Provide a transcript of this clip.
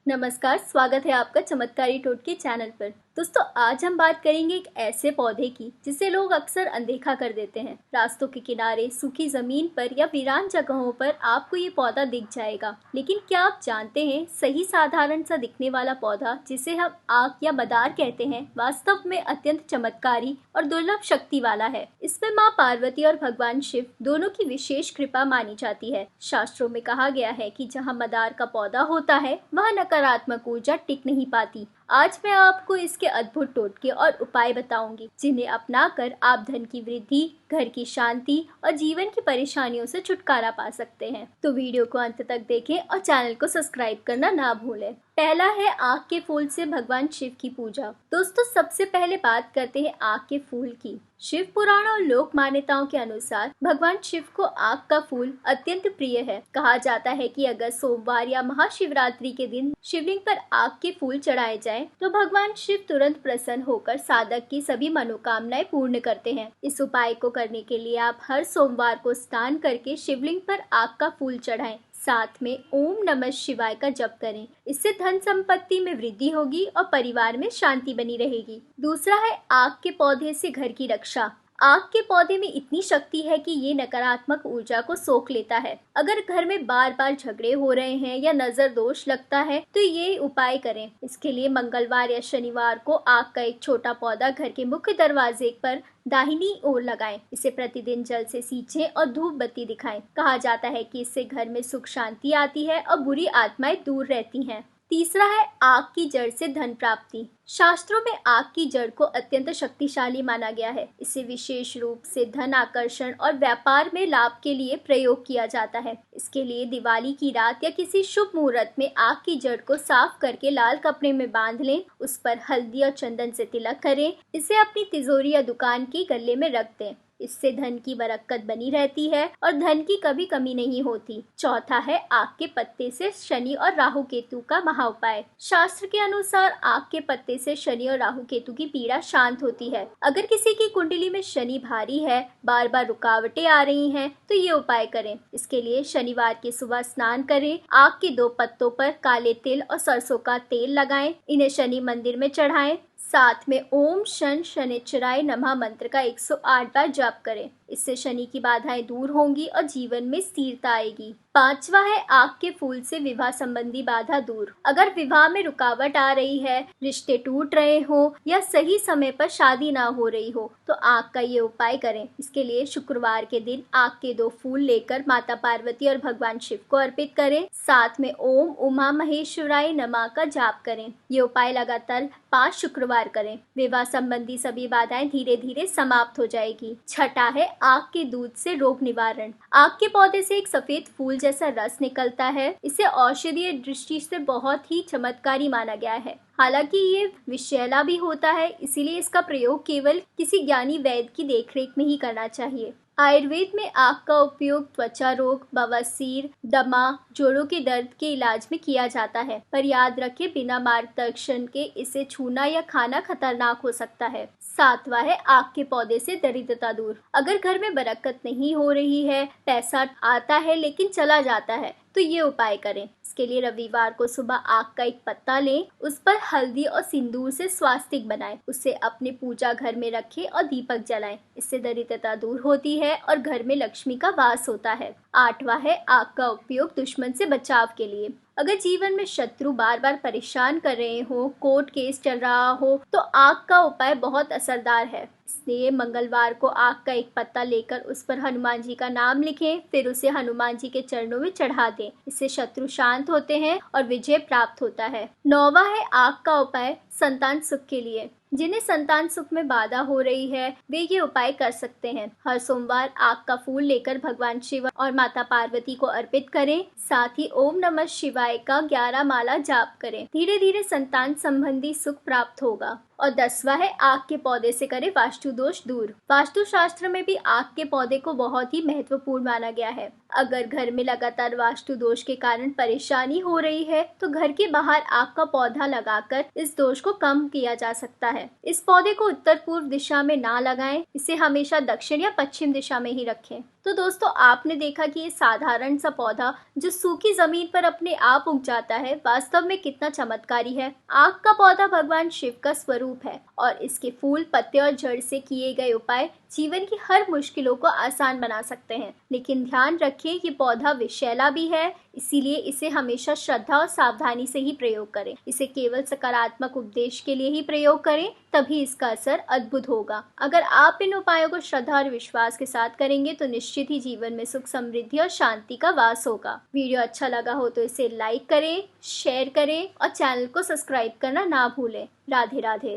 नमस्कार, स्वागत है आपका चमत्कारी टोटके चैनल पर। दोस्तों, आज हम बात करेंगे एक ऐसे पौधे की जिसे लोग अक्सर अनदेखा कर देते हैं। रास्तों के किनारे, सूखी जमीन पर या वीरान जगहों पर आपको ये पौधा दिख जाएगा। लेकिन क्या आप जानते हैं, सही साधारण सा दिखने वाला पौधा जिसे हम आक या मदार कहते हैं, वास्तव में अत्यंत चमत्कारी और दुर्लभ शक्ति वाला है। इसमें माँ पार्वती और भगवान शिव दोनों की विशेष कृपा मानी जाती है। शास्त्रों में कहा गया है कि जहाँ मदार का पौधा होता है, वहाँ नकारात्मक ऊर्जा टिक नहीं पाती। आज मैं आपको इसके अद्भुत टोटके और उपाय बताऊंगी, जिन्हें अपनाकर आप धन की वृद्धि, घर की शांति और जीवन की परेशानियों से छुटकारा पा सकते हैं। तो वीडियो को अंत तक देखें और चैनल को सब्सक्राइब करना ना भूलें। पहला है आक के फूल से भगवान शिव की पूजा। दोस्तों, सबसे पहले बात करते हैं आक के फूल की। शिव पुराण और लोक मान्यताओं के अनुसार भगवान शिव को आक का फूल अत्यंत प्रिय है। कहा जाता है कि अगर सोमवार या महाशिवरात्रि के दिन शिवलिंग पर आक के फूल चढ़ाए जाएं, तो भगवान शिव तुरंत प्रसन्न होकर साधक की सभी मनोकामनाएं पूर्ण करते हैं। इस उपाय को करने के लिए आप हर सोमवार को स्नान करके शिवलिंग पर आक का फूल चढ़ाएं। साथ में ओम नमः शिवाय का जप करें। इससे धन संपत्ति में वृद्धि होगी और परिवार में शांति बनी रहेगी। दूसरा है आक के पौधे से घर की रक्षा। आक के पौधे में इतनी शक्ति है कि ये नकारात्मक ऊर्जा को सोख लेता है। अगर घर में बार बार झगड़े हो रहे हैं या नजर दोष लगता है, तो ये उपाय करें। इसके लिए मंगलवार या शनिवार को आक का एक छोटा पौधा घर के मुख्य दरवाजे पर दाहिनी ओर लगाएं। इसे प्रतिदिन जल से सींचें और धूप बत्ती दिखाएं। कहा जाता है कि इससे घर में सुख शांति आती है और बुरी आत्माएं दूर रहती हैं। तीसरा है आक की जड़ से धन प्राप्ति। शास्त्रों में आक की जड़ को अत्यंत शक्तिशाली माना गया है। इसे विशेष रूप से धन आकर्षण और व्यापार में लाभ के लिए प्रयोग किया जाता है। इसके लिए दिवाली की रात या किसी शुभ मुहूर्त में आक की जड़ को साफ करके लाल कपड़े में बांध लें। उस पर हल्दी और चंदन से तिलक करें। इसे अपनी तिजोरी या दुकान की गल्ले में रख दें। इससे धन की बरकत बनी रहती है और धन की कभी कमी नहीं होती। चौथा है आक के पत्ते से शनि और राहु केतु का महाउपाय। शास्त्र के अनुसार आक के पत्ते से शनि और राहु केतु की पीड़ा शांत होती है। अगर किसी की कुंडली में शनि भारी है, बार बार रुकावटें आ रही हैं, तो ये उपाय करें। इसके लिए शनिवार की सुबह स्नान करें। आक के 2 पत्तों पर काले तिल और सरसों का तेल लगाएं। इन्हें शनि मंदिर में चढ़ाएं। साथ में ओम शन शनिचराय नमः मंत्र का 108 बार जाप करें। इससे शनि की बाधाएं दूर होंगी और जीवन में स्थिरता आएगी। पांचवा है आक के फूल से विवाह संबंधी बाधा दूर। अगर विवाह में रुकावट आ रही है, रिश्ते टूट रहे हो या सही समय पर शादी ना हो रही हो, तो आक का ये उपाय करें। इसके लिए शुक्रवार के दिन आक के 2 फूल लेकर माता पार्वती और भगवान शिव को अर्पित करें। साथ में ओम उमा महेश्वराय नमः का जाप करें। ये उपाय लगातार 5 शुक्रवार करें। विवाह संबंधी सभी बाधाएं धीरे धीरे समाप्त हो जाएगी। छठा है आक के दूध से रोग निवारण। आक के पौधे से एक सफेद फूल जैसा रस निकलता है। इसे औषधीय दृष्टि से बहुत ही चमत्कारी माना गया है। हालांकि ये विषैला भी होता है, इसीलिए इसका प्रयोग केवल किसी ज्ञानी वैद्य की देखरेख में ही करना चाहिए। आयुर्वेद में आक का उपयोग त्वचा रोग, बवासीर, दमा, जोड़ों के दर्द के इलाज में किया जाता है। पर याद रखें, बिना मार्गदर्शन के इसे छूना या खाना खतरनाक हो सकता है। सातवां है आक के पौधे से दरिद्रता दूर। अगर घर में बरकत नहीं हो रही है, पैसा आता है लेकिन चला जाता है, तो ये उपाय करें। इसके लिए रविवार को सुबह आक का एक पत्ता लें, उस पर हल्दी और सिंदूर से स्वास्तिक बनाएं। उसे अपने पूजा घर में रखें और दीपक जलाएं। इससे दरिद्रता दूर होती है और घर में लक्ष्मी का वास होता है। आठवां है आक का उपयोग दुश्मन से बचाव के लिए। अगर जीवन में शत्रु बार बार परेशान कर रहे हो, कोर्ट केस चल रहा हो, तो आक का उपाय बहुत असरदार है। इसलिए मंगलवार को आक का एक पत्ता लेकर उस पर हनुमान जी का नाम लिखें, फिर उसे हनुमान जी के चरणों में चढ़ा दें। इससे शत्रु शांत होते हैं और विजय प्राप्त होता है। 9वां है आक का उपाय संतान सुख के लिए। जिन्हें संतान सुख में बाधा हो रही है, वे ये उपाय कर सकते हैं। हर सोमवार आक का फूल लेकर भगवान शिव और माता पार्वती को अर्पित करें। साथ ही ओम नमः शिवाय का 11 माला जाप करें। धीरे धीरे संतान संबंधी सुख प्राप्त होगा। और 10वां है आक के पौधे से करें वास्तु दोष दूर। वास्तु शास्त्र में भी आक के पौधे को बहुत ही महत्वपूर्ण माना गया है। अगर घर में लगातार वास्तु दोष के कारण परेशानी हो रही है, तो घर के बाहर आक का पौधा लगाकर इस दोष को कम किया जा सकता है। इस पौधे को उत्तर पूर्व दिशा में ना लगाएं, इसे हमेशा दक्षिण या पश्चिम दिशा में ही रखें। तो तो दोस्तों आपने देखा कि ये साधारण सा पौधा जो सूखी जमीन पर अपने आप उग जाता है वास्तव में कितना चमत्कारी है। आग का पौधा भगवान शिव का स्वरूप है और इसके फूल, पत्ते और जड़ से किए गए उपाय जीवन की हर मुश्किलों को आसान बना सकते हैं। लेकिन ध्यान रखें ये पौधा विषैला भी है, इसीलिए इसे हमेशा श्रद्धा और सावधानी से ही प्रयोग करें। इसे केवल सकारात्मक उपदेश के लिए ही प्रयोग करें, तभी इसका असर अद्भुत होगा। अगर आप इन उपायों को श्रद्धा और विश्वास के साथ करेंगे तो निश्चित ही जीवन में सुख, समृद्धि और शांति का वास होगा। वीडियो अच्छा लगा हो तो इसे लाइक करें, शेयर करें और चैनल को सब्सक्राइब करना ना भूलें। राधे राधे।